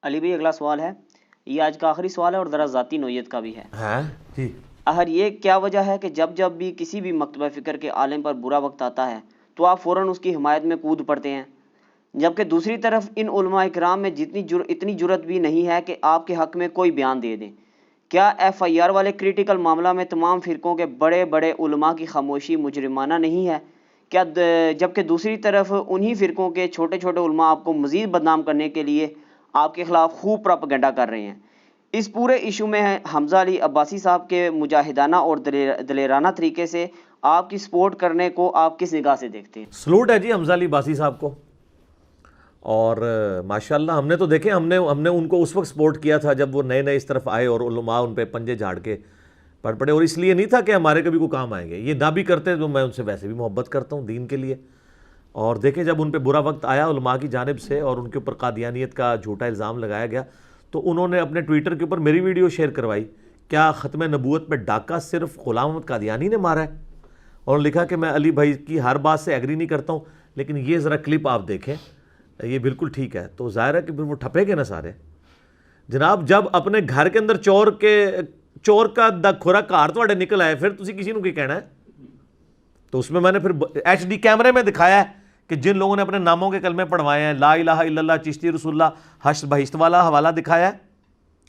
علی بھائی اگلا سوال ہے، یہ آج کا آخری سوال ہے اور ذرا ذاتی نوعیت کا بھی ہے۔ ہاں جی، اہر یہ کیا وجہ ہے کہ جب بھی کسی بھی مکتبہ فکر کے عالم پر برا وقت آتا ہے تو آپ فوراً اس کی حمایت میں کود پڑتے ہیں، جبکہ دوسری طرف ان علماء کرام میں اتنی جرت بھی نہیں ہے کہ آپ کے حق میں کوئی بیان دے دیں؟ کیا ایف آئی آر والے کریٹیکل معاملہ میں تمام فرقوں کے بڑے بڑے علماء کی خاموشی مجرمانہ نہیں ہے؟ کیا جبکہ دوسری طرف انہی فرقوں کے چھوٹے چھوٹے علماء آپ کو مزید بدنام کرنے کے لیے آپ کے خلاف خوب پراپیگنڈا کر رہے ہیں؟ اس پورے ایشو میں حمزہ علی عباسی صاحب کے مجاہدانہ اور دلیرانہ طریقے سے آپ کی سپورٹ کرنے کو آپ کس نگاہ سے دیکھتے ہیں؟ سلوٹ ہے جی حمزہ علی عباسی صاحب کو، اور ماشاءاللہ ہم نے تو دیکھیں، ہم نے ان کو اس وقت سپورٹ کیا تھا جب وہ نئے اس طرف آئے اور علماء ان پہ پنجے جھاڑ کے پڑ پڑے، اور اس لیے نہیں تھا کہ ہمارے کبھی کوئی کام آئیں گے، یہ نہ بھی کرتے تو میں ان سے ویسے بھی محبت کرتا ہوں دین کے لیے۔ اور دیکھیں جب ان پہ برا وقت آیا علماء کی جانب سے اور ان کے اوپر قادیانیت کا جھوٹا الزام لگایا گیا، تو انہوں نے اپنے ٹویٹر کے اوپر میری ویڈیو شیئر کروائی، کیا ختم نبوت پہ ڈاکہ صرف غلام احمد قادیانی نے مارا ہے؟ اور لکھا کہ میں علی بھائی کی ہر بات سے ایگری نہیں کرتا ہوں، لیکن یہ ذرا کلپ آپ دیکھیں، یہ بالکل ٹھیک ہے۔ تو ظاہر ہے کہ پھر وہ ٹھپے گے نا سارے جناب، جب اپنے گھر کے اندر چور کا کھورا کار تواڈے نکل آئے، پھر تسی کسی نو کی کہنا ہے؟ تو اس میں نے پھر ایچ ڈی کیمرے میں دکھایا ہے کہ جن لوگوں نے اپنے ناموں کے کلمے پڑھوائے ہیں، لا الہ الا اللہ چشتی رسول اللہ حشر بہشت والا حوالہ دکھایا ہے،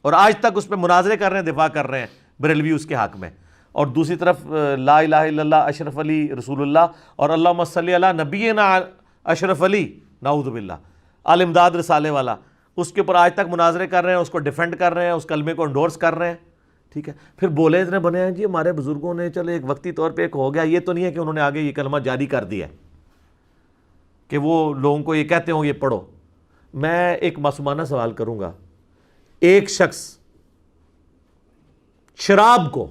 اور آج تک اس پہ مناظرے کر رہے ہیں، دفاع کر رہے ہیں بریلوی اس کے حق میں، اور دوسری طرف لا الہ الا اللہ اشرف علی رسول اللہ اور اللہم صلی علی نبینا اشرف علی نعوذ باللہ آل امداد رسالے والا، اس کے اوپر آج تک مناظرے کر رہے ہیں، اس کو ڈیفینڈ کر رہے ہیں، اس کلمے کو انڈورس کر رہے ہیں، ٹھیک ہے۔ پھر بولے اتنے بنے ہیں جی ہمارے بزرگوں نے، چلو ایک وقتی طور پہ ایک ہو گیا، یہ تو نہیں ہے کہ انہوں نے آگے یہ کلمہ جاری کر دیا ہے کہ وہ لوگوں کو یہ کہتے ہوں یہ پڑھو۔ میں ایک معصومانہ سوال کروں گا، ایک شخص شراب کو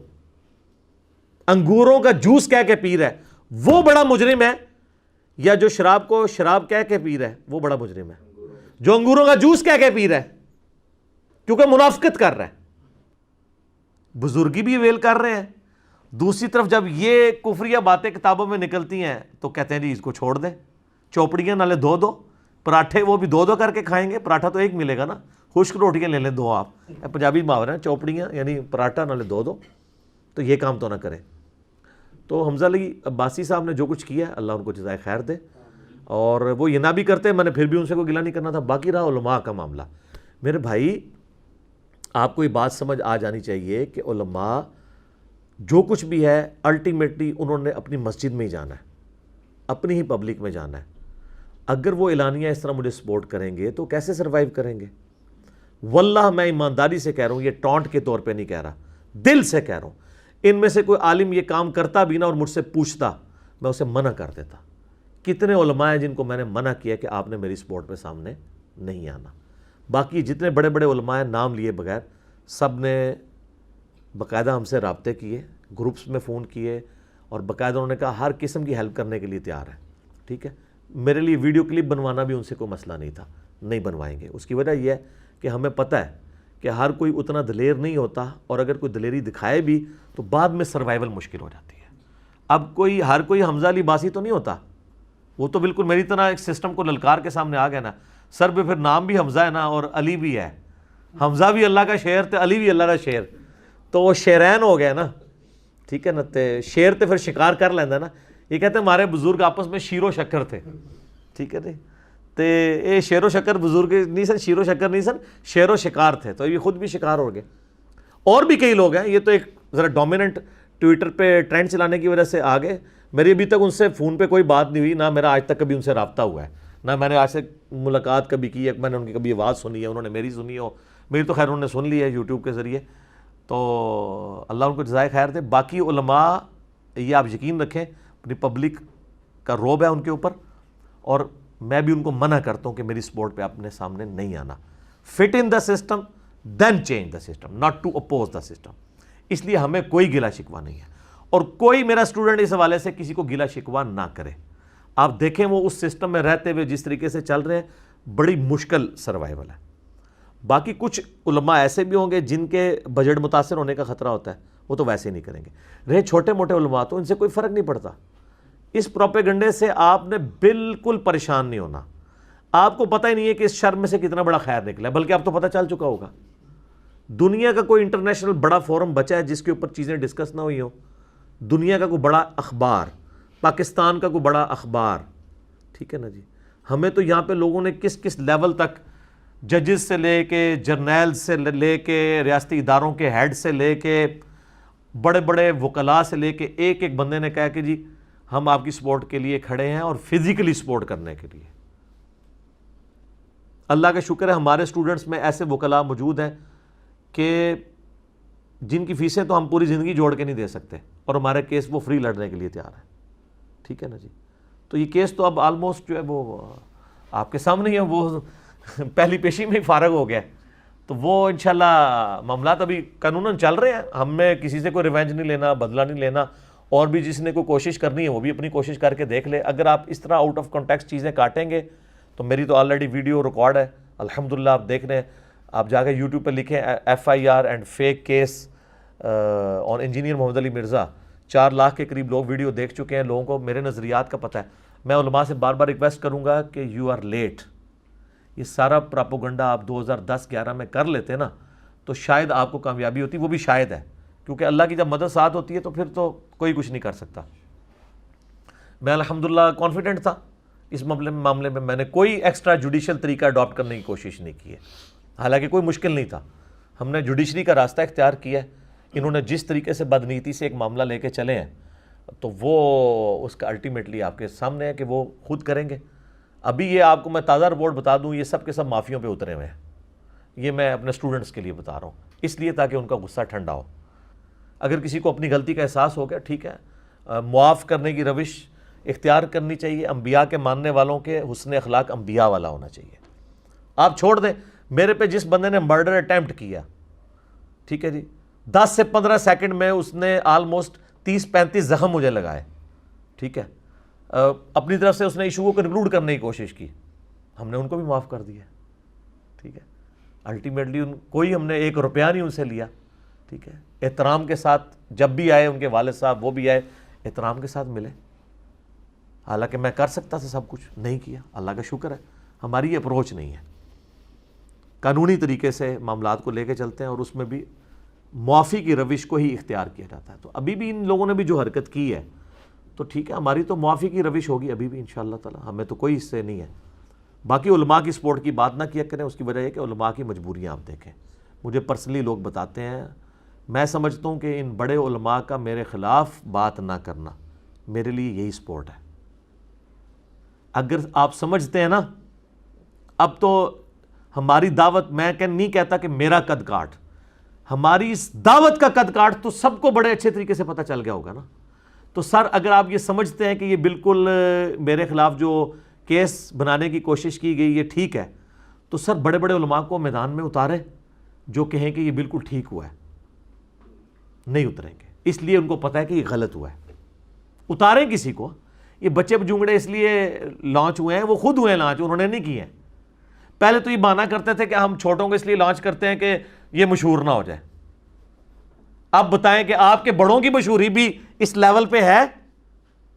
انگوروں کا جوس کہہ کے پی رہا ہے وہ بڑا مجرم ہے، یا جو شراب کو شراب کہہ کے پی رہا ہے وہ بڑا مجرم ہے؟ جو انگوروں کا جوس کہہ کے پی رہا ہے، کیونکہ منافقت کر رہا ہے، بزرگی بھی ویل کر رہے ہیں، دوسری طرف جب یہ کفریہ باتیں کتابوں میں نکلتی ہیں تو کہتے ہیں جی اس کو چھوڑ دیں، چوپڑیاں نالے دو پراٹھے وہ بھی دو کر کے کھائیں گے، پراٹھا تو ایک ملے گا نا، خشک روٹیاں لے لیں دو، آپ پنجابی محاورہ ہیں چوپڑیاں یعنی پراٹھا نالے دو، تو یہ کام تو نہ کریں۔ تو حمزہ علی عباسی صاحب نے جو کچھ کیا ہے اللہ ان کو جزائے خیر دے، اور وہ یہ نہ بھی کرتے، میں نے پھر بھی ان سے کوئی گلہ نہیں کرنا تھا۔ باقی رہا علماء کا معاملہ، میرے بھائی آپ کو یہ بات سمجھ آ جانی چاہیے کہ علماء جو کچھ بھی ہے الٹیمیٹلی انہوں نے اپنی مسجد میں ہی جانا ہے، اپنی ہی پبلک میں جانا ہے۔ اگر وہ اعلانیہ اس طرح مجھے سپورٹ کریں گے تو کیسے سروائیو کریں گے؟ واللہ میں ایمانداری سے کہہ رہا ہوں، یہ ٹونٹ کے طور پہ نہیں کہہ رہا، دل سے کہہ رہا ہوں، ان میں سے کوئی عالم یہ کام کرتا بھی نا اور مجھ سے پوچھتا، میں اسے منع کر دیتا۔ کتنے علماء ہیں جن کو میں نے منع کیا کہ آپ نے میری سپورٹ پہ سامنے نہیں آنا۔ باقی جتنے بڑے بڑے علماء ہیں نام لیے بغیر، سب نے باقاعدہ ہم سے رابطے کیے، گروپس میں فون کیے، اور باقاعدہ انہوں نے کہا ہر قسم کی ہیلپ کرنے کے لیے تیار ہے، ٹھیک ہے۔ میرے لیے ویڈیو کلپ بنوانا بھی ان سے کوئی مسئلہ نہیں تھا، نہیں بنوائیں گے۔ اس کی وجہ یہ ہے کہ ہمیں پتہ ہے کہ ہر کوئی اتنا دلیر نہیں ہوتا، اور اگر کوئی دلیری دکھائے بھی تو بعد میں سروائیول مشکل ہو جاتی ہے۔ اب ہر کوئی حمزہ علی عباسی تو نہیں ہوتا، وہ تو بالکل میری طرح ایک سسٹم کو للکار کے سامنے آ گیا نا، سر پہ پھر نام بھی حمزہ ہے نا اور علی بھی ہے، حمزہ بھی اللہ کا شعر تے علی بھی اللہ کا شعر، تو وہ شعرین ہو گیا نا، ٹھیک ہے نا، تے شعر تے پھر شکار کر لینا نا۔ یہ کہتے ہیں ہمارے بزرگ آپس میں شیر و شکر تھے، ٹھیک ہے جی، تے یہ شیر و شکر بزرگ نہیں سن، شیر و شکر نہیں سن، شعر و شکار تھے، تو یہ خود بھی شکار ہو گئے۔ اور بھی کئی لوگ ہیں، یہ تو ایک ذرا ڈومیننٹ ٹویٹر پہ ٹرینڈ چلانے کی وجہ سے آ گئے۔ میری ابھی تک ان سے فون پہ کوئی بات نہیں ہوئی، نہ میرا آج تک کبھی ان سے رابطہ ہوا ہے، نہ میں نے آج سے ملاقات کبھی کی ہے، میں نے ان کی کبھی آواز سنی ہے، انہوں نے میری سنی ہو، میری تو خیر انہوں نے سن لی ہے یوٹیوب کے ذریعے، تو اللہ ان کو جزائے خیر دے۔ باقی علماء یہ آپ یقین رکھیں اپنی پبلک کا روب ہے ان کے اوپر، اور میں بھی ان کو منع کرتا ہوں کہ میری سپورٹ پہ اپنے سامنے نہیں آنا۔ Fit in the system then change the system, not to oppose the system. اس لیے ہمیں کوئی گلہ شکوہ نہیں ہے، اور کوئی میرا اسٹوڈنٹ اس حوالے سے کسی کو گلہ شکوہ نہ کرے۔ آپ دیکھیں وہ اس سسٹم میں رہتے ہوئے جس طریقے سے چل رہے ہیں، بڑی مشکل سروائیول ہے۔ باقی کچھ علماء ایسے بھی ہوں گے جن کے بجٹ متاثر ہونے کا خطرہ ہوتا ہے، وہ تو ویسے نہیں کریں گے۔ رہے چھوٹے موٹے علماء تو ان سے کوئی فرق نہیں پڑتا۔ اس پروپیگنڈے سے آپ نے بالکل پریشان نہیں ہونا۔ آپ کو پتہ ہی نہیں ہے کہ اس شر میں سے کتنا بڑا خیر نکلا ہے، بلکہ اب تو پتہ چل چکا ہوگا۔ دنیا کا کوئی انٹرنیشنل بڑا فورم بچا ہے جس کے اوپر چیزیں ڈسکس نہ ہوئی ہوں؟ دنیا کا کوئی بڑا اخبار، پاکستان کا کوئی بڑا اخبار، ٹھیک ہے نا جی؟ ہمیں تو یہاں پہ لوگوں نے کس کس لیول تک، ججز سے لے کے جرنیل سے لے کے ریاستی اداروں کے ہیڈ سے لے کے بڑے بڑے وکلاء سے لے کے ایک ایک بندے نے کہا کہ جی ہم آپ کی سپورٹ کے لیے کھڑے ہیں، اور فزیکلی سپورٹ کرنے کے لیے۔ اللہ کا شکر ہے ہمارے سٹوڈنٹس میں ایسے وکلاء موجود ہیں کہ جن کی فیسیں تو ہم پوری زندگی جوڑ کے نہیں دے سکتے، اور ہمارے کیس وہ فری لڑنے کے لیے تیار ہیں، ٹھیک ہے نا جی؟ تو یہ کیس تو اب آلموسٹ جو ہے وہ آپ کے سامنے ہی ہے، وہ پہلی پیشی میں ہی فارغ ہو گیا ہے۔ تو وہ انشاءاللہ معاملات ابھی قانوناً چل رہے ہیں، ہم میں کسی سے کوئی ریونج نہیں لینا، بدلہ نہیں لینا، اور بھی جس نے کوئی کوشش کرنی ہے وہ بھی اپنی کوشش کر کے دیکھ لے۔ اگر آپ اس طرح آؤٹ آف کانٹیکسٹ چیزیں کاٹیں گے تو میری تو آلریڈی ویڈیو ریکارڈ ہے الحمدللہ، آپ دیکھ رہے ہیں، آپ جا کے یوٹیوب پہ لکھیں FIR and fake case on engineer Muhammad Ali Mirza, 4 lakh کے قریب لوگ ویڈیو دیکھ چکے ہیں، لوگوں کو میرے نظریات کا پتہ ہے۔ میں علماء سے بار بار ریکویسٹ کروں گا کہ یو آر لیٹ، یہ سارا پراپوگنڈا آپ 2010-11 میں کر لیتے نا تو شاید آپ کو کامیابی ہوتی، وہ بھی شاید ہے، کیونکہ اللہ کی جب مدد ساتھ ہوتی ہے تو پھر تو کوئی کچھ نہیں کر سکتا۔ میں الحمدللہ کانفیڈنٹ تھا اس معاملے میں، میں نے کوئی ایکسٹرا جوڈیشل طریقہ اڈاپٹ کرنے کی کوشش نہیں کی ہے، حالانکہ کوئی مشکل نہیں تھا۔ ہم نے جوڈیشری کا راستہ اختیار کیا ہے، انہوں نے جس طریقے سے بدنیتی سے ایک معاملہ لے کے چلے ہیں تو وہ اس کا الٹیمیٹلی آپ کے سامنے ہے کہ وہ خود کریں گے۔ ابھی یہ آپ کو میں تازہ رپورٹ بتا دوں، یہ سب کے سب معافیوں پہ اترے ہوئے ہیں، یہ میں اپنے سٹوڈنٹس کے لیے بتا رہا ہوں، اس لیے تاکہ ان کا غصہ ٹھنڈا ہو۔ اگر کسی کو اپنی غلطی کا احساس ہو گیا، ٹھیک ہے، معاف کرنے کی روش اختیار کرنی چاہیے۔ انبیاء کے ماننے والوں کے حسن اخلاق انبیاء والا ہونا چاہیے۔ آپ چھوڑ دیں، میرے پہ جس بندے نے مرڈر اٹیمپٹ کیا، ٹھیک ہے جی، 10 سے 15 سیکنڈ میں اس نے آلموسٹ 30-35 زخم مجھے لگائے، ٹھیک ہے، اپنی طرف سے اس نے ایشو کو کنکلوڈ کرنے کی کوشش کی، ہم نے ان کو بھی معاف کر دیا، ٹھیک ہے۔ الٹیمیٹلی کوئی ہم نے 1 روپیہ نہیں ان سے لیا، ٹھیک ہے، احترام کے ساتھ جب بھی آئے ان کے والد صاحب وہ بھی آئے، احترام کے ساتھ ملے۔ حالانکہ میں کر سکتا تھا سب کچھ، نہیں کیا، اللہ کا شکر ہے ہماری یہ اپروچ نہیں ہے، قانونی طریقے سے معاملات کو لے کے چلتے ہیں، اور اس میں بھی معافی کی روش کو ہی اختیار کیا جاتا ہے۔ تو ابھی بھی ان لوگوں نے بھی جو حرکت کی ہے تو ٹھیک ہے، ہماری تو معافی کی روش ہوگی ابھی بھی انشاءاللہ تعالی، ہمیں تو کوئی اس سے نہیں ہے۔ باقی علماء کی سپورٹ کی بات نہ کیا کریں، اس کی وجہ یہ کہ علماء کی مجبوریاں آپ دیکھیں، مجھے پرسنلی لوگ بتاتے ہیں، میں سمجھتا ہوں کہ ان بڑے علماء کا میرے خلاف بات نہ کرنا میرے لیے یہی سپورٹ ہے۔ اگر آپ سمجھتے ہیں نا، اب تو ہماری دعوت، میں نہیں کہتا کہ میرا قد کاٹ، ہماری اس دعوت کا قد کاٹ تو سب کو بڑے اچھے طریقے سے پتہ چل گیا ہوگا نا۔ تو سر اگر آپ یہ سمجھتے ہیں کہ یہ بالکل میرے خلاف جو کیس بنانے کی کوشش کی گئی یہ ٹھیک ہے، تو سر بڑے بڑے علماء کو میدان میں اتاریں جو کہیں کہ یہ بالکل ٹھیک ہوا ہے۔ نہیں اتریں گے، اس لیے ان کو پتہ ہے کہ یہ غلط ہوا ہے۔ اتاریں کسی کو، یہ بچے بجونگڑے اس لیے لانچ ہوئے ہیں، وہ خود ہوئے ہیں لانچ، انہوں نے نہیں کیے ہیں۔ پہلے تو یہ بہانہ کرتے تھے کہ ہم چھوٹوں کو اس لیے لانچ کرتے ہیں کہ یہ مشہور نہ ہو جائے۔ اب بتائیں کہ آپ کے بڑوں کی مشہوری بھی اس لیول پہ ہے،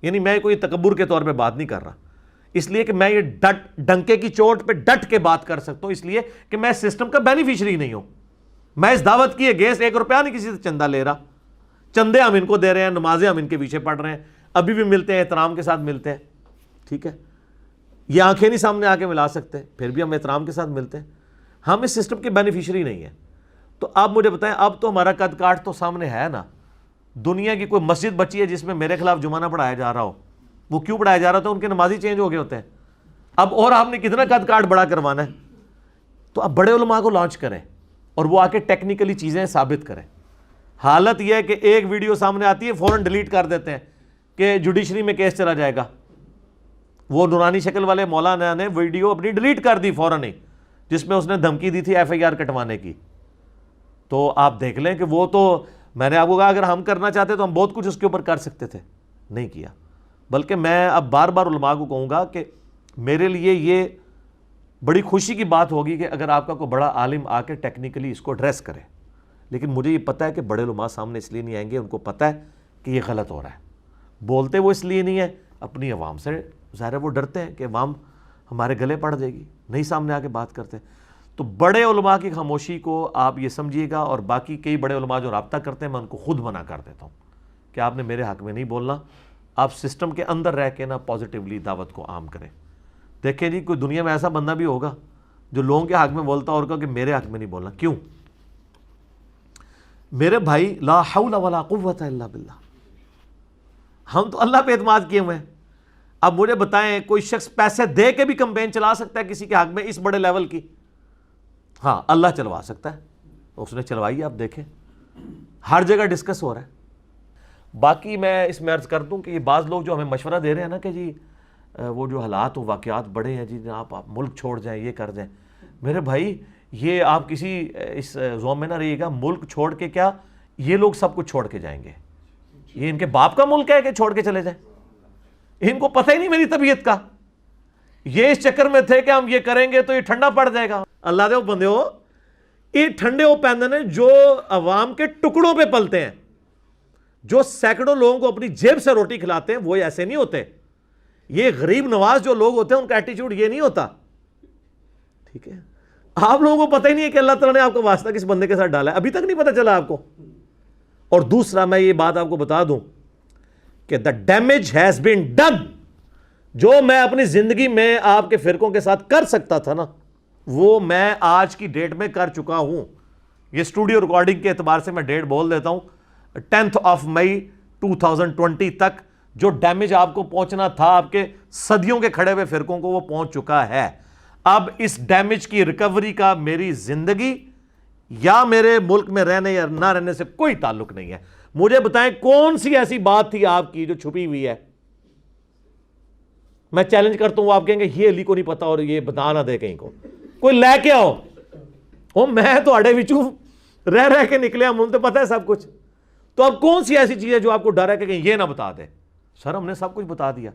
یعنی میں کوئی تکبر کے طور پہ بات نہیں کر رہا، اس لیے کہ میں یہ ڈنکے کی چوٹ پہ ڈٹ کے بات کر سکتا ہوں، اس لیے کہ میں سسٹم کا بینیفیشری نہیں ہوں۔ میں اس دعوت کی اگینسٹ 1 روپیہ نہیں کسی سے چندہ لے رہا، چندے ہم ان کو دے رہے ہیں، نمازیں ہم ان کے پیچھے پڑھ رہے ہیں، ابھی بھی ملتے ہیں، احترام کے ساتھ ملتے ہیں، ٹھیک ہے۔ یہ آنکھیں نہیں سامنے آ کے ملا سکتے، پھر بھی ہم احترام کے ساتھ ملتے ہیں، ہم اس سسٹم کے بینیفیشری نہیں ہیں۔ تو آپ مجھے بتائیں، اب تو ہمارا قد کاٹ تو سامنے ہے نا۔ دنیا کی کوئی مسجد بچی ہے جس میں میرے خلاف جمعہ نہ پڑھایا جا رہا ہو، وہ کیوں پڑھایا جا رہا تھا؟ ان کے نمازی چینج ہو گئے ہوتے ہیں۔ اب اور آپ نے کتنا قد کاٹ بڑا کروانا ہے؟ تو اب بڑے علماء کو لانچ کریں اور وہ آ کے ٹیکنیکلی چیزیں ثابت کریں۔ حالت یہ ہے کہ ایک ویڈیو سامنے آتی ہے فوراً ڈیلیٹ کر دیتے ہیں کہ جوڈیشری میں کیس چلا جائے گا۔ وہ نورانی شکل والے مولانا نے ویڈیو اپنی ڈیلیٹ کر دی فوراً ہی، جس میں اس نے دھمکی دی تھی FIR کٹوانے کی۔ تو آپ دیکھ لیں کہ وہ تو میں نے آپ کو کہا اگر ہم کرنا چاہتے تو ہم بہت کچھ اس کے اوپر کر سکتے تھے، نہیں کیا۔ بلکہ میں اب بار بار علماء کو کہوں گا کہ میرے لیے یہ بڑی خوشی کی بات ہوگی کہ اگر آپ کا کوئی بڑا عالم آ کے ٹیکنیکلی اس کو ایڈریس کرے، لیکن مجھے یہ پتہ ہے کہ بڑے علماء سامنے اس لیے نہیں آئیں گے، ان کو پتہ ہے کہ یہ غلط ہو رہا ہے۔ بولتے وہ اس لیے نہیں ہے، اپنی عوام سے ظاہر ہے وہ ڈرتے ہیں کہ عوام ہمارے گلے پڑ جائے گی، نہیں سامنے آ کے بات کرتے. تو بڑے علماء کی خاموشی کو آپ یہ سمجھیے گا، اور باقی کئی بڑے علماء جو رابطہ کرتے ہیں میں ان کو خود منع کر دیتا ہوں کہ آپ نے میرے حق میں نہیں بولنا. آپ سسٹم کے اندر رہ کے نا پازیٹیولی دعوت کو عام کریں. دیکھیں جی کوئی دنیا میں ایسا بندہ بھی ہوگا جو لوگوں کے حق میں بولتا اور کہا کہ میرے حق میں نہیں بولنا. کیوں؟ میرے بھائی لا حول ولا قوت الا باللہ، ہم تو اللہ پہ اعتماد کیے ہوئے ہیں. اب مجھے بتائیں کوئی شخص پیسے دے کے بھی کمپین چلا سکتا ہے کسی کے حق میں اس بڑے لیول کی؟ ہاں اللہ چلوا سکتا ہے، اس نے چلوائی، آپ دیکھیں ہر جگہ ڈسکس ہو رہا ہے. باقی میں اس میں عرض کر دوں کہ یہ بعض لوگ جو ہمیں مشورہ دے رہے ہیں نا کہ جی وہ جو حالات و واقعات بڑے ہیں جی آپ ملک چھوڑ جائیں، یہ کر جائیں. میرے بھائی یہ آپ کسی اس زوم میں نہ رہیے گا، ملک چھوڑ کے کیا یہ لوگ سب کچھ چھوڑ کے جائیں گے. یہ ان کے باپ کا ملک ہے کہ چھوڑ کے چلے جائیں؟ ان کو پتہ ہی نہیں میری طبیعت کا. یہ اس چکر میں تھے کہ ہم یہ کریں گے تو یہ ٹھنڈا پڑ جائے گا. اللہ دے بندے ہو، یہ ٹھنڈے وہ پیندے ہیں جو عوام کے ٹکڑوں پہ پلتے ہیں، جو سینکڑوں لوگوں کو اپنی جیب سے روٹی کھلاتے ہیں. وہ ایسے نہیں ہوتے. یہ غریب نواز جو لوگ ہوتے ہیں ان کا ایٹیچیوڈ یہ نہیں ہوتا. ٹھیک ہے، آپ لوگوں کو پتہ ہی نہیں ہے کہ اللہ تعالیٰ نے آپ کا واسطہ کس بندے کے ساتھ ڈالا ہے، ابھی تک نہیں پتہ چلا آپ کو. اور دوسرا میں یہ بات آپ کو بتا دوں کہ the damage has been done. جو میں اپنی زندگی میں آپ کے فرقوں کے ساتھ کر سکتا تھا نا، وہ میں آج کی ڈیٹ میں کر چکا ہوں. یہ اسٹوڈیو ریکارڈنگ کے اعتبار سے میں ڈیٹ بول دیتا ہوں، 10 مئی 2020 تک جو ڈیمیج آپ کو پہنچنا تھا آپ کے صدیوں کے کھڑے ہوئے فرقوں کو، وہ پہنچ چکا ہے. اب اس ڈیمیج کی ریکوری کا میری زندگی یا میرے ملک میں رہنے یا نہ رہنے سے کوئی تعلق نہیں ہے. مجھے بتائیں کون سی ایسی بات تھی آپ کی جو چھپی ہوئی ہے؟ میں چیلنج کرتا ہوں، آپ کہیں گے یہ علی کو نہیں پتا اور یہ بتا نہ دے کہیں کو. کوئی لے کے آؤ. میں تو اڑے وچوں رہ رہ کے نکلے، ہم تو پتہ ہے سب کچھ. تو اب کون سی ایسی چیز ہے جو آپ کو ڈر ہے کہ کہیں یہ نہ بتا دے؟ سر ہم نے سب کچھ بتا دیا.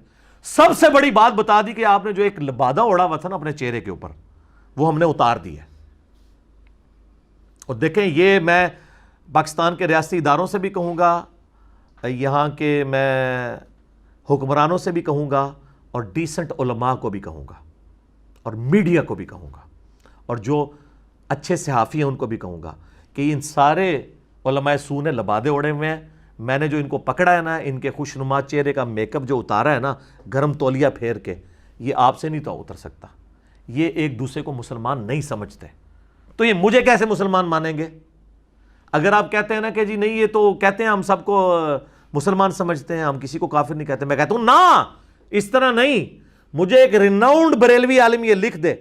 سب سے بڑی بات بتا دی کہ آپ نے جو ایک لبادہ اڑا ہوا تھا نا اپنے چہرے کے اوپر، وہ ہم نے اتار دیا. اور دیکھیں یہ میں پاکستان کے ریاستی اداروں سے بھی کہوں گا، یہاں کے میں حکمرانوں سے بھی کہوں گا، اور ڈیسنٹ علماء کو بھی کہوں گا، اور میڈیا کو بھی کہوں گا، اور جو اچھے صحافی ہیں ان کو بھی کہوں گا کہ ان سارے علماء سو نے لبادے اڑے ہوئے ہیں. میں نے جو ان کو پکڑا ہے نا، ان کے خوشنما چہرے کا میک اپ جو اتارا ہے نا گرم تولیہ پھیر کے، یہ آپ سے نہیں تو اتر سکتا. یہ ایک دوسرے کو مسلمان نہیں سمجھتے، تو یہ مجھے کیسے مسلمان مانیں گے؟ اگر آپ کہتے ہیں نا کہ جی نہیں یہ تو کہتے ہیں ہم سب کو مسلمان سمجھتے ہیں، ہم کسی کو کافر نہیں کہتے، میں کہتا ہوں نا اس طرح نہیں. مجھے ایک ریناؤنڈ بریلوی عالم یہ لکھ دے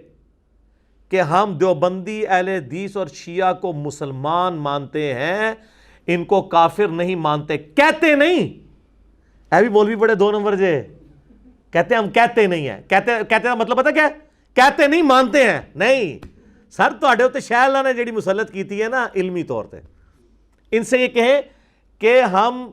کہ ہم دیوبندی اہل حدیث اور شیعہ کو مسلمان مانتے ہیں، ان کو کافر نہیں مانتے. کہتے نہیں. بھی مولوی بڑے 2 نمبر جے کہتے ہیں ہم کہتے نہیں ہیں. کہتے مطلب پتہ کیا؟ کہتے نہیں، مانتے ہیں. نہیں سر، تواڈے اوتے شاہ اللہ نے جیڑی مسلط کیتی ہے نا علمی طور پہ، ان سے یہ کہیں کہ ہم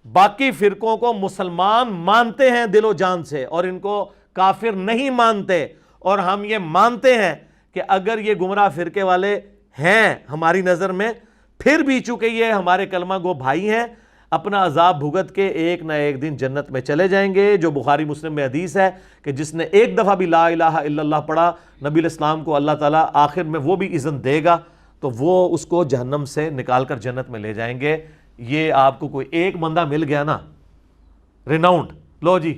باقی فرقوں کو مسلمان مانتے ہیں دل و جان سے اور ان کو کافر نہیں مانتے. اور ہم یہ مانتے ہیں کہ اگر یہ گمراہ فرقے والے ہیں ہماری نظر میں، پھر بھی چونکہ یہ ہمارے کلمہ گو بھائی ہیں، اپنا عذاب بھگت کے ایک نہ ایک دن جنت میں چلے جائیں گے. جو بخاری مسلم میں حدیث ہے کہ جس نے ایک دفعہ بھی لا الہ الا اللہ پڑھا، نبی الاسلام کو اللہ تعالیٰ آخر میں وہ بھی اذن دے گا تو وہ اس کو جہنم سے نکال کر جنت میں لے جائیں گے. یہ آپ کو کوئی ایک بندہ مل گیا نا ریناؤنڈ، لو جی،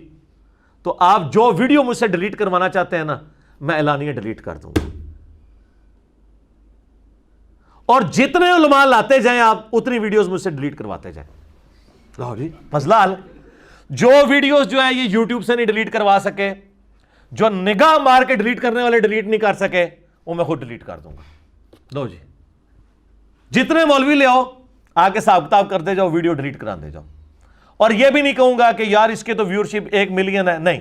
تو آپ جو ویڈیو مجھ سے ڈیلیٹ کروانا چاہتے ہیں نا، میں اعلانیہ ڈیلیٹ کر دوں گا. اور جتنے علماء لاتے جائیں آپ اتنی ویڈیوز مجھ سے ڈیلیٹ کرواتے جائیں. لو جی مسئلہ حل. جو ویڈیوز جو ہیں یہ یوٹیوب سے نہیں ڈیلیٹ کروا سکے، جو نگاہ مار کے ڈیلیٹ کرنے والے ڈیلیٹ نہیں کر سکے، وہ میں خود ڈیلیٹ کر دوں گا. لو جی جتنے مولوی لے آؤ، آگے حساب کتاب کرتے جاؤ، ویڈیو ڈیلیٹ کرا دے جاؤ. اور یہ بھی نہیں کہوں گا کہ یار اس کے تو ویورشپ 1 ملین ہے، نہیں.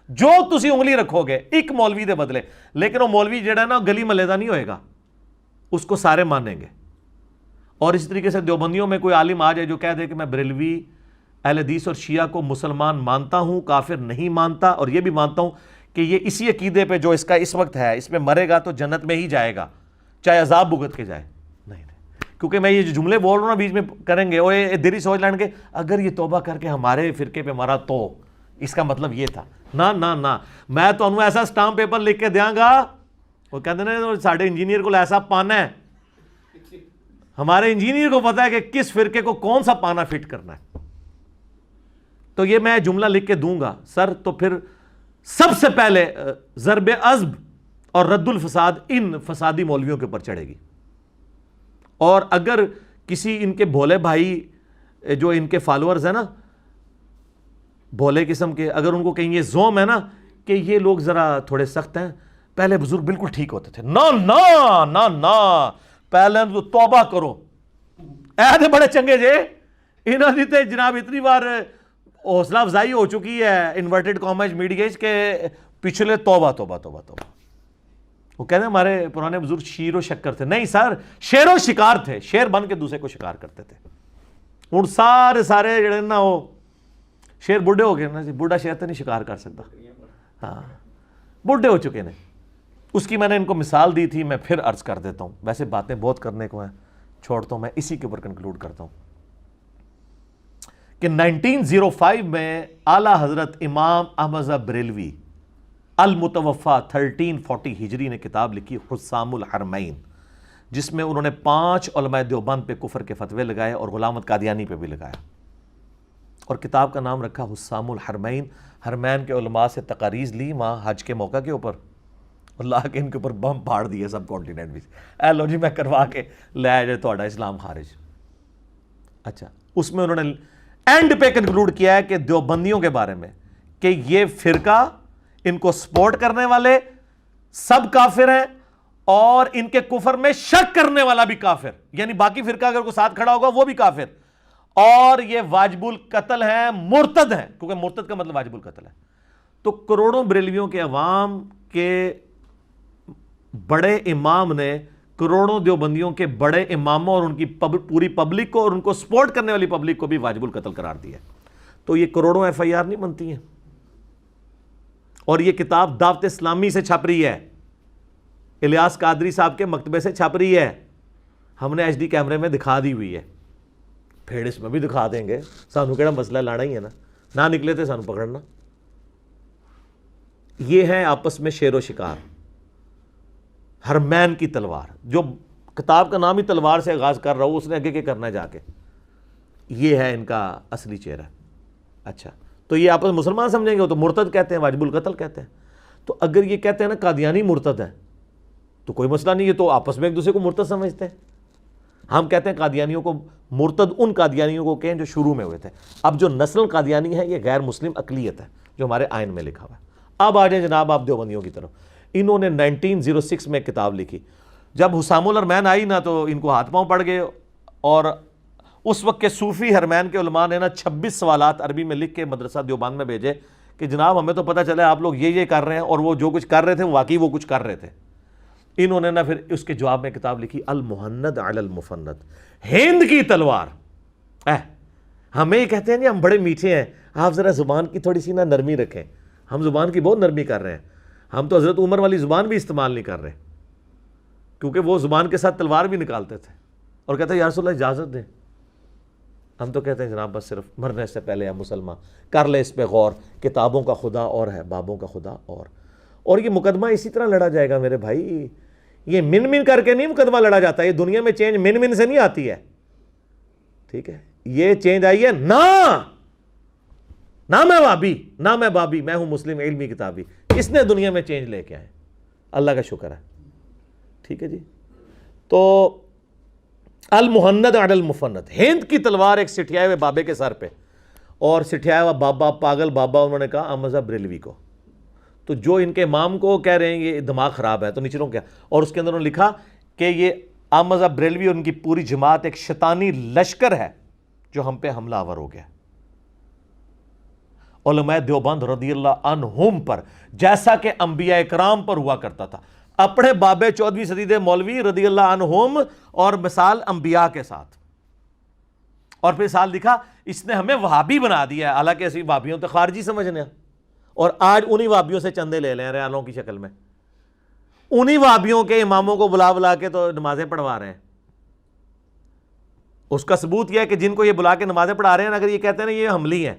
جو تسی انگلی رکھو گے ایک مولوی دے بدلے، لیکن وہ مولوی جڑا ہے نا گلی محلے دا نہیں ہوئے گا، اس کو سارے مانیں گے. اور اس طریقے سے دیوبندیوں میں کوئی عالم آ جائے جو کہہ دے کہ میں بریلوی اہل حدیث اور شیعہ کو مسلمان مانتا ہوں، کافر نہیں مانتا، اور یہ بھی مانتا ہوں کہ یہ اسی عقیدے پہ جو اس کا اس وقت ہے، اس میں مرے گا تو جنت میں ہی جائے گا چاہے عذاب بھگت کے جائے. نہیں کیونکہ میں یہ جو جملے بول رہا ہوں نا بیچ میں کریں گے وہ دری سوچ لیں گے اگر یہ توبہ کر کے ہمارے فرقے پہ مرا تو اس کا مطلب یہ تھا. ਨਾ ਨਾ ਨਾ, ਮੈਂ ਤੁਹਾਨੂੰ ਐਸਾ ਸਟਾਂਪ ਪੇਪਰ ਲਿਖ ਕੇ ਦਿਆਂਗਾ, وہ کہتے ہیں ساڑھے انجینئر کو ایسا پانا ہے, ہمارے انجینئر کو پتا ہے کہ کس فرقے کو کون سا پانا فٹ کرنا ہے. تو یہ میں جملہ لکھ کے دوں گا سر, تو پھر سب سے پہلے ضرب عضب اور رد الفساد ان فسادی مولویوں کے اوپر چڑھے گی. اور اگر کسی ان کے بھولے بھائی جو ان کے فالوورز ہیں نا, بھولے قسم کے, اگر ان کو کہیں یہ زوم ہے نا کہ یہ لوگ ذرا تھوڑے سخت ہیں, پہلے بزرگ بالکل ٹھیک ہوتے تھے, نا نا نا نا, پہلے تو توبہ کرو, اے تھے بڑے چنگے جے, انہوں نے تے جناب اتنی بار حوصلہ افزائی ہو چکی ہے انورٹڈ کامرس میڈیا کے پچھلے توبہ توبہ توبہ توبہ. وہ کہتے ہیں ہمارے پرانے بزرگ شیر و شکر تھے. نہیں سر, شیر و شکار تھے, شیر بن کے دوسرے کو شکار کرتے تھے. ہوں سارے جڑے نا وہ شیر بڈھے ہو گئے نا جی, بڈھا شیر تو نہیں شکار کر سکتا, ہاں بڈھے ہو چکے ہیں. اس کی میں نے ان کو مثال دی تھی, میں پھر عرض کر دیتا ہوں, ویسے باتیں بہت کرنے کو ہیں, چھوڑتا ہوں, میں اسی کے اوپر کنکلوڈ کرتا ہوں کہ 1905 میں اعلیٰ حضرت امام احمد بریلوی المتوفا 1340 ہجری نے کتاب لکھی حسام الحرمین, جس میں انہوں نے 5 علماء دیوبند پہ کفر کے فتوے لگائے اور غلام احمد قادیانی پہ بھی لگایا, اور کتاب کا نام رکھا حسام الحرمین. حرمین کے علماء سے تقاریض لی وہاں حج کے موقع کے اوپر, اللہ کے ان کے اوپر بم پھاڑ دیے سب کانٹیننٹ میں, اے لو جی میں کروا کے لے جائے تھوڑا اسلام خارج. اچھا, اس میں انہوں نے اینڈ پہ کنکلوڈ کیا ہے کہ دیوبندیوں کے بارے میں کہ یہ فرقہ, ان کو سپورٹ کرنے والے سب کافر ہیں, اور ان کے کفر میں شک کرنے والا بھی کافر, یعنی باقی فرقہ اگر کوئی ساتھ کھڑا ہوگا وہ بھی کافر, اور یہ واجب القتل ہیں, مرتد ہیں, کیونکہ مرتد کا مطلب واجب القتل ہے. تو کروڑوں بریلویوں کے عوام کے بڑے امام نے کروڑوں دیوبندیوں کے بڑے اماموں اور ان کی پوری پبلک کو اور ان کو سپورٹ کرنے والی پبلک کو بھی واجب القتل قرار دیا. تو یہ کروڑوں ایف آئی آر نہیں بنتی ہیں, اور یہ کتاب دعوت اسلامی سے چھپ رہی ہے, الیاس قادری صاحب کے مکتبے سے چھپ رہی ہے, ہم نے ایچ ڈی کیمرے میں دکھا دی ہوئی ہے, پھر اس میں بھی دکھا دیں گے, سانو کیڑا مسئلہ لانا ہی ہے نا, نہ نکلے تھے سانو پکڑنا. یہ ہے آپس میں شیر و شکار, حرمین کی تلوار, جو کتاب کا نام ہی تلوار سے آغاز کر رہا ہوں, اس نے آگے کیا کرنا ہے جا کے, یہ ہے ان کا اصلی چہرہ. اچھا, تو یہ آپس مسلمان سمجھیں گے, وہ تو مرتد کہتے ہیں, واجب القتل کہتے ہیں. تو اگر یہ کہتے ہیں نا قادیانی مرتد ہے تو کوئی مسئلہ نہیں ہے, تو آپس میں ایک دوسرے کو مرتد سمجھتے ہیں. ہم کہتے ہیں قادیانیوں کو مرتد ان قادیانیوں کو کہیں جو شروع میں ہوئے تھے. اب جو نسل قادیانی ہے یہ غیر مسلم اقلیت ہے جو ہمارے آئین میں لکھا ہوا ہے. اب آ جائیں جناب آپ دیوبندیوں کی طرف. انہوں نے 1906 میں کتاب لکھی. جب حسام الحرمین آئی نا تو ان کو ہاتھ پاؤں پڑ گئے, اور اس وقت کے صوفی حرمین کے علماء نے نا 26 سوالات عربی میں لکھ کے مدرسہ دیوبند میں بھیجے کہ جناب ہمیں تو پتہ چلا آپ لوگ یہ کر رہے ہیں, اور وہ جو کچھ کر رہے تھے واقعی وہ کچھ کر رہے تھے. انہوں نے نا پھر اس کے جواب میں کتاب لکھی المہند علی المفند, ہند کی تلوار. ہمیں یہ کہتے ہیں جی ہم بڑے میٹھے ہیں, آپ ذرا زبان کی تھوڑی سی نا نرمی رکھیں. ہم زبان کی بہت نرمی کر رہے ہیں, ہم تو حضرت عمر والی زبان بھی استعمال نہیں کر رہے, کیونکہ وہ زبان کے ساتھ تلوار بھی نکالتے تھے, اور کہتے ہیں یا رسول اللہ اجازت دیں. ہم تو کہتے ہیں جناب بس صرف مرنے سے پہلے یا مسلمان کر لے اس پہ غور, کتابوں کا خدا اور ہے, بابوں کا خدا اور یہ مقدمہ اسی طرح لڑا جائے گا میرے بھائی. یہ من کر کے نہیں مقدمہ لڑا جاتا, یہ دنیا میں چینج من سے نہیں آتی ہے, ٹھیک ہے. یہ چینج آئی ہے نہ میں وابی نہ میں بابی, میں ہوں مسلم علمی کتابی. کس نے دنیا میں چینج لے کے آئے؟ اللہ کا شکر ہے, ٹھیک ہے جی. تو المہند علی المفند, ہند کی تلوار ایک سٹھیائے ہوئے بابے کے سر پہ, اور سٹھیایا ہوا بابا, پاگل بابا, انہوں نے کہا احمد بریلوی کو. تو جو ان کے امام کو کہہ رہے ہیں یہ دماغ خراب ہے, تو نیچروں کیا, اور اس کے اندر انہوں نے لکھا کہ یہ احمد بریلوی اور ان کی پوری جماعت ایک شیطانی لشکر ہے جو ہم پہ حملہ آور ہو گیا. علماء دیوبند رضی اللہ عنہم پر جیسا کہ انبیاء اکرام پر ہوا کرتا تھا, اپنے بابے 14ویں صدی دے مولوی رضی اللہ عنہم اور مثال انبیاء کے ساتھ. اور پھر سال لکھا اس نے ہمیں وہابی بنا دیا ہے, حالانکہ ایسی وہابیوں تو خارجی سمجھنے ہیں, اور آج انہی وہابیوں سے چندے لے لیں ریالوں کی شکل میں, انہی وہابیوں کے اماموں کو بلا کے تو نمازیں پڑھوا رہے ہیں. اس کا ثبوت یہ ہے کہ جن کو یہ بلا کے نمازیں پڑھا رہے ہیں, اگر یہ کہتے ہیں نا یہ حملی ہیں,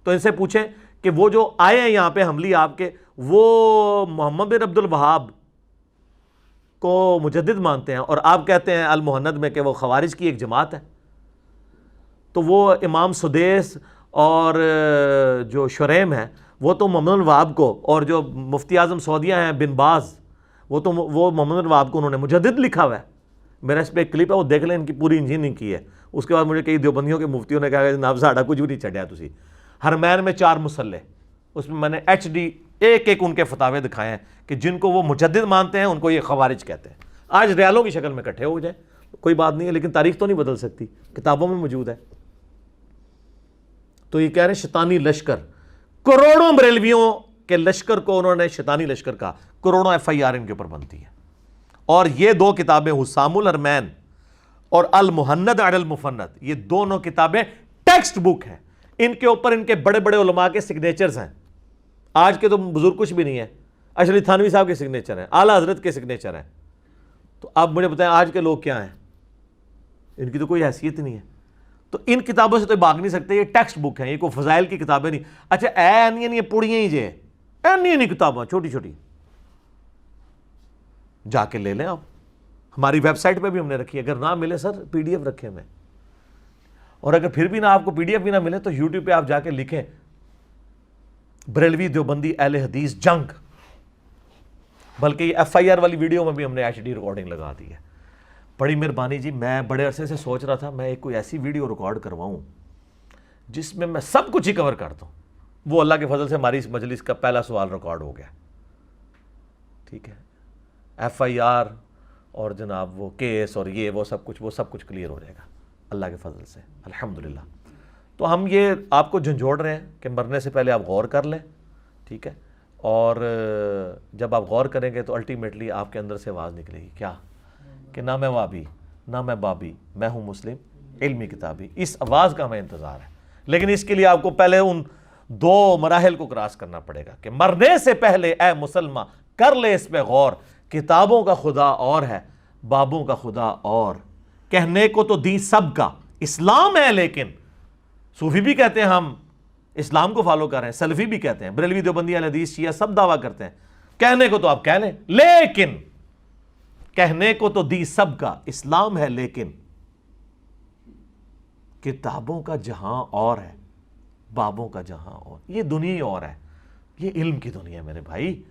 تو ان سے پوچھیں کہ وہ جو آئے ہیں یہاں پہ حملی آپ کے، وہ محمد بن عبد الوہاب کو مجدد مانتے ہیں، اور آپ کہتے ہیں المہند میں کہ وہ خوارج کی ایک جماعت ہے، تو وہ امام سدیس اور جو شریم ہے وہ تو محمد بن الوہاب کو، اور جو مفتی اعظم سعودیہ ہیں بن باز، وہ محمد بن الوہاب کو انہوں نے مجدد لکھا ہوا ہے۔ میرا اس پہ ایک کلپ ہے، وہ دیکھ لیں، ان کی پوری انجینئرنگ کی ہے۔ اس کے بعد مجھے کئی دیوبندیوں کے مفتیوں نے کہا کہ جناب ساڈا کچھ بھی نہیں چڑھیا تسی، حرمین میں 4 مصلے، اس میں نے HD ایک ان کے فتاوے دکھائے ہیں کہ جن کو وہ مجدد مانتے ہیں ان کو یہ خوارج کہتے ہیں۔ آج ریالوں کی شکل میں اکٹھے ہو جائیں کوئی بات نہیں ہے، لیکن تاریخ تو نہیں بدل سکتی، کتابوں میں موجود ہے۔ تو یہ کہہ رہے ہیں شیطانی لشکر، کروڑوں بریلویوں کے لشکر کو انہوں نے شیطانی لشکر کہا، کروڑوں FIR ان کے اوپر بنتی ہے۔ اور یہ 2 کتابیں حسام الحرمین اور المہند علی المفند، یہ دونوں کتابیں ٹیکسٹ بک ہیں، ان کے اوپر ان کے بڑے بڑے علماء کے سگنیچرز ہیں۔ آج کے تو بزرگ کچھ بھی نہیں ہیں، اشرف تھانوی صاحب کے سگنیچر ہیں، اعلیٰ حضرت کے سگنیچر ہیں۔ تو اب مجھے بتائیں آج کے لوگ کیا ہیں؟ ان کی تو کوئی حیثیت نہیں ہے۔ تو ان کتابوں سے تو بھاگ نہیں سکتے، یہ ٹیکسٹ بک ہیں، یہ کوئی فضائل کی کتابیں نہیں۔ اچھا نہیں پڑھیاں ہی جے نہیں کتابیں چھوٹی چھوٹی، جا کے لے لیں آپ، ہماری ویب سائٹ پہ بھی ہم نے رکھی ہے، اگر نہ ملے سر PDF رکھے میں، اور اگر پھر بھی نہ آپ کو PDF بھی نہ ملے تو YouTube پہ آپ جا کے لکھیں بریلوی دیوبندی اہل حدیث جنگ، بلکہ یہ FIR والی ویڈیو میں بھی ہم نے HD ریکارڈنگ لگا دی ہے۔ بڑی مہربانی جی، میں بڑے عرصے سے سوچ رہا تھا میں ایک کوئی ایسی ویڈیو ریکارڈ کرواؤں جس میں سب کچھ ہی کور کر دوں۔ وہ اللہ کے فضل سے ہماری اس مجلس کا پہلا سوال ریکارڈ ہو گیا، ٹھیک ہے، FIR اور جناب وہ کیس اور یہ وہ سب کچھ کلیئر ہو جائے گا اللہ کے فضل سے الحمدللہ۔ تو ہم یہ آپ کو جھنجھوڑ رہے ہیں کہ مرنے سے پہلے آپ غور کر لیں، ٹھیک ہے، اور جب آپ غور کریں گے تو الٹیمیٹلی آپ کے اندر سے آواز نکلے گی کیا کہ نہ میں وابی نہ میں بابی، میں ہوں مسلم علمی کتابی۔ اس آواز کا ہمیں انتظار ہے، لیکن اس کے لیے آپ کو پہلے ان 2 مراحل کو کراس کرنا پڑے گا کہ مرنے سے پہلے اے مسلمان کر لے اس پہ غور، کتابوں کا خدا اور ہے، بابوں کا خدا اور، کہنے کو تو دین سب کا اسلام ہے، لیکن صوفی بھی کہتے ہیں ہم اسلام کو فالو کر رہے ہیں، سلفی بھی کہتے ہیں، بریلوی دیوبندی اہل حدیث شیعہ سب دعویٰ کرتے ہیں، کہنے کو تو آپ کہہ لیں، لیکن کہنے کو تو دی سب کا اسلام ہے، لیکن کتابوں کا جہاں اور ہے، بابوں کا جہاں اور، یہ دنیا ہی اور ہے، یہ علم کی دنیا ہے میرے بھائی۔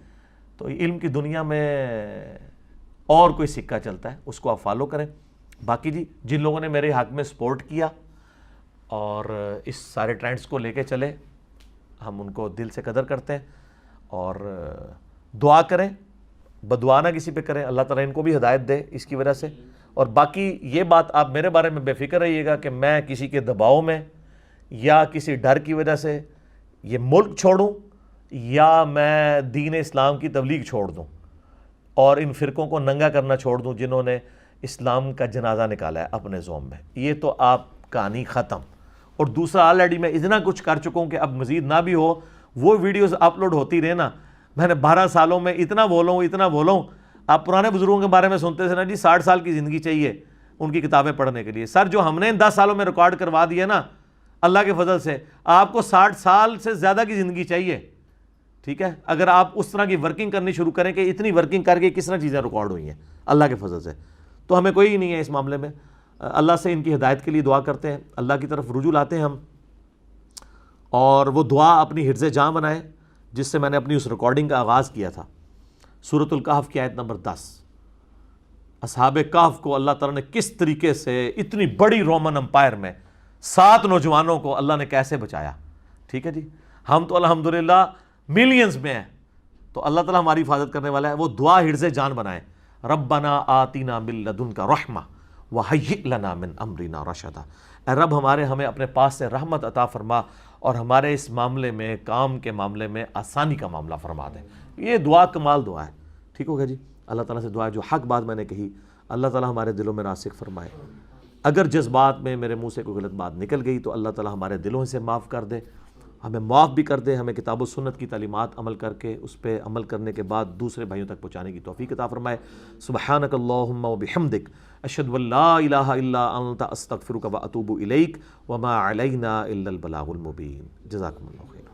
تو علم کی دنیا میں اور کوئی سکہ چلتا ہے، اس کو آپ فالو کریں۔ باقی جی جن لوگوں نے میرے حق میں سپورٹ کیا اور اس سارے ٹرینڈز کو لے کے چلے، ہم ان کو دل سے قدر کرتے ہیں، اور دعا کریں، بدعا نہ کسی پہ کریں، اللہ تعالیٰ ان کو بھی ہدایت دے اس کی وجہ سے۔ اور باقی یہ بات آپ میرے بارے میں بے فکر رہیے گا کہ میں کسی کے دباؤ میں یا کسی ڈر کی وجہ سے یہ ملک چھوڑوں یا میں دین اسلام کی تبلیغ چھوڑ دوں اور ان فرقوں کو ننگا کرنا چھوڑ دوں جنہوں نے اسلام کا جنازہ نکالا ہے اپنے زوم میں، یہ تو آپ کہانی ختم۔ اور دوسرا آلریڈی میں اتنا کچھ کر چکا ہوں کہ اب مزید نہ بھی ہو، وہ ویڈیوز اپلوڈ ہوتی رہے نا، میں نے 12 سالوں میں اتنا بولوں۔ آپ پرانے بزرگوں کے بارے میں سنتے تھے نا جی 60 سال کی زندگی چاہیے ان کی کتابیں پڑھنے کے لیے، سر جو ہم نے ان 10 سالوں میں ریکارڈ کروا دیا نا اللہ کے فضل سے، آپ کو 60 سال سے زیادہ کی زندگی چاہیے، ٹھیک ہے، اگر آپ اس طرح کی ورکنگ کرنی شروع کریں کہ اتنی ورکنگ کر کے کس طرح چیزیں ریکارڈ ہوئی ہیں اللہ کے فضل سے۔ تو ہمیں کوئی نہیں ہے اس معاملے میں، اللہ سے ان کی ہدایت کے لیے دعا کرتے ہیں، اللہ کی طرف رجوع لاتے ہیں ہم، اور وہ دعا اپنی حفظ جاں بنائیں جس سے میں نے اپنی اس ریکارڈنگ کا آغاز کیا تھا۔ سورۃ الکہف کی آیت نمبر 10، اصحاب کہف کو اللہ تعالیٰ نے کس طریقے سے اتنی بڑی رومن امپائر میں 7 نوجوانوں کو اللہ نے کیسے بچایا، ٹھیک ہے جی، ہم تو الحمدللہ ملینز میں ہیں، تو اللہ تعالیٰ ہماری حفاظت کرنے والا ہے۔ وہ دعا حرز جان بنائیں، ربنا آتینا من لدنک رحمہ وہیئ لنا من امرنا رشدا، اے رب ہمیں اپنے پاس سے رحمت عطا فرما اور ہمارے اس معاملے میں، کام کے معاملے میں آسانی کا معاملہ فرما دے۔ یہ دعا کمال دعا ہے، ٹھیک ہو گیا جی۔ اللہ تعالیٰ سے دعا ہے جو حق بات میں نے کہی اللہ تعالیٰ ہمارے دلوں میں راسخ فرمائے، اگر جذبات میں میرے منہ سے کوئی غلط بات نکل گئی تو اللہ تعالیٰ ہمارے دلوں سے معاف کر دے، ہمیں معاف بھی کر دے، ہمیں کتاب و سنت کی تعلیمات عمل کر کے اس پہ عمل کرنے کے بعد دوسرے بھائیوں تک پہنچانے کی توفیق عطا فرمائے۔ سبحانک اللہم وبحمدک، اشہد ان لا الہ الا انت، استغفرک واتوب الیک، وما علینا الا البلاغ المبین۔ جزاکم اللہ خیر۔